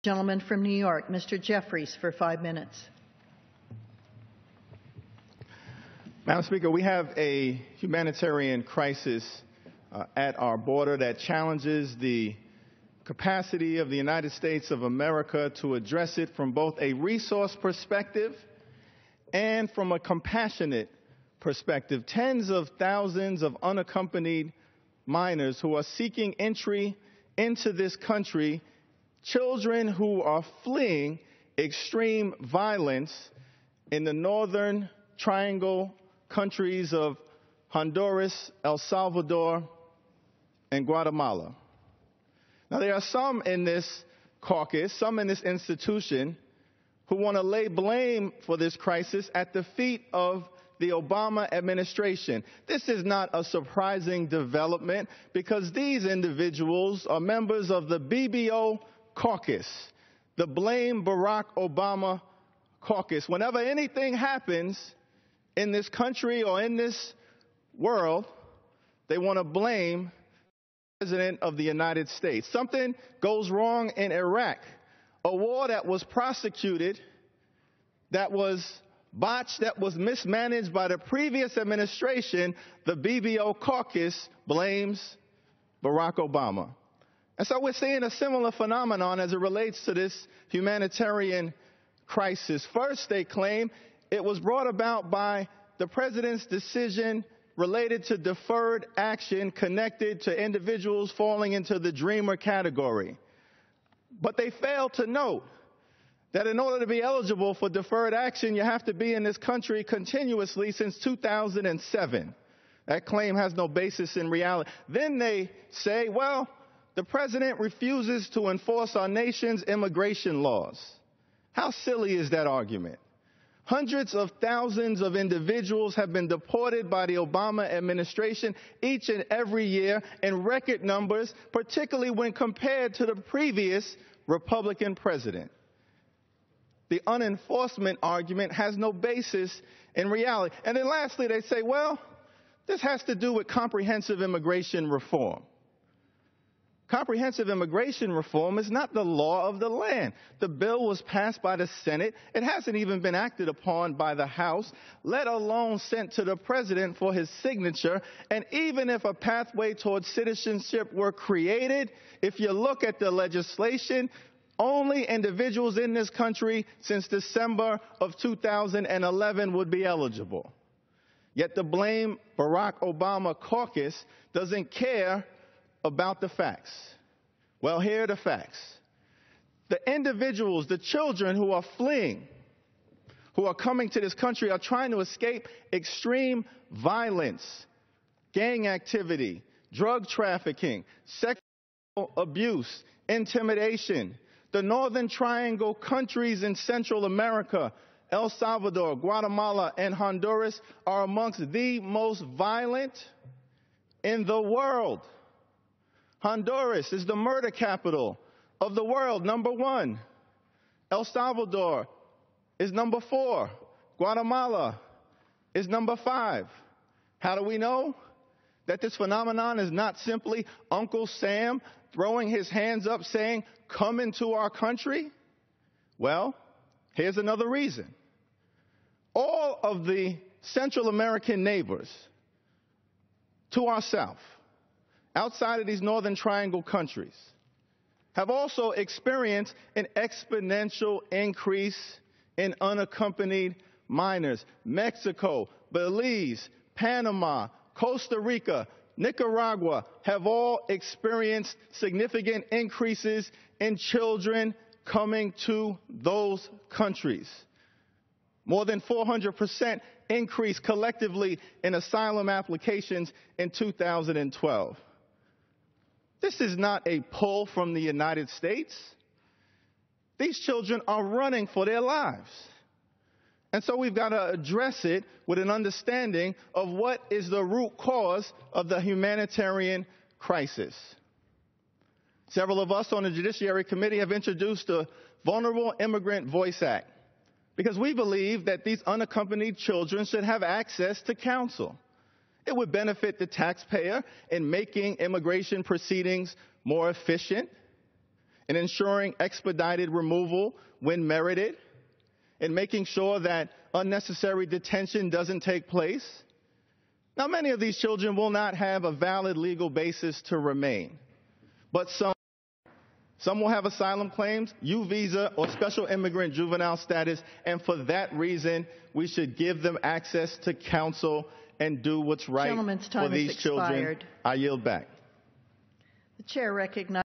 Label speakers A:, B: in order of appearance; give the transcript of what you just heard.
A: Gentleman from New York, Mr. Jeffries, for 5 minutes.
B: Madam Speaker, we have a humanitarian crisis at our border that challenges the capacity of the United States of America to address it from both a resource perspective and from a compassionate perspective. Tens of thousands of unaccompanied minors who are seeking entry into this country, children who are fleeing extreme violence in the northern triangle countries of Honduras, El Salvador, and Guatemala. Now, there are some in this caucus, some in this institution, who want to lay blame for this crisis at the feet of the Obama administration. This is not a surprising development because these individuals are members of the BBO caucus, the Blame Barack Obama caucus. Whenever anything happens in this country or in this world, they want to blame the President of the United States. Something goes wrong in Iraq, a war that was prosecuted, that was botched, that was mismanaged by the previous administration. The BBO caucus blames Barack Obama. And so we're seeing a similar phenomenon as it relates to this humanitarian crisis. First, they claim it was brought about by the president's decision related to deferred action connected to individuals falling into the dreamer category. But they fail to note that in order to be eligible for deferred action, you have to be in this country continuously since 2007. That claim has no basis in reality. Then they say, well, the president refuses to enforce our nation's immigration laws. How silly is that argument? Hundreds of thousands of individuals have been deported by the Obama administration each and every year in record numbers, particularly when compared to the previous Republican president. The unenforcement argument has no basis in reality. And then lastly, they say, well, this has to do with comprehensive immigration reform. Comprehensive immigration reform is not the law of the land. The bill was passed by the Senate. It hasn't even been acted upon by the House, let alone sent to the president for his signature. And even if a pathway towards citizenship were created, if you look at the legislation, only individuals in this country since December of 2011 would be eligible. Yet the Blame Barack Obama caucus doesn't care about the facts. Well, here are the facts. The individuals, the children who are fleeing, who are coming to this country, are trying to escape extreme violence, gang activity, drug trafficking, sexual abuse, intimidation. The Northern Triangle countries in Central America, El Salvador, Guatemala, and Honduras, are amongst the most violent in the world. Honduras is the murder capital of the world, #1. El Salvador is #4. Guatemala is #5. How do we know that this phenomenon is not simply Uncle Sam throwing his hands up saying, come into our country? Well, here's another reason. All of the Central American neighbors to our south, outside of these Northern Triangle countries, have also experienced an exponential increase in unaccompanied minors. Mexico, Belize, Panama, Costa Rica, Nicaragua have all experienced significant increases in children coming to those countries. More than 400% increase collectively in asylum applications in 2012. This is not a pull from the United States. These children are running for their lives. And so we've got to address it with an understanding of what is the root cause of the humanitarian crisis. Several of us on the Judiciary Committee have introduced the Vulnerable Immigrant Voice Act because we believe that these unaccompanied children should have access to counsel. It would benefit the taxpayer in making immigration proceedings more efficient. in ensuring expedited removal when merited, in making sure that unnecessary detention doesn't take place. Now, many of these children will not have a valid legal basis to remain, but some will have asylum claims, U visa, or special immigrant juvenile status, and for that reason, we should give them access to counsel and do what's right for these children. I yield back.
A: The chair recognizes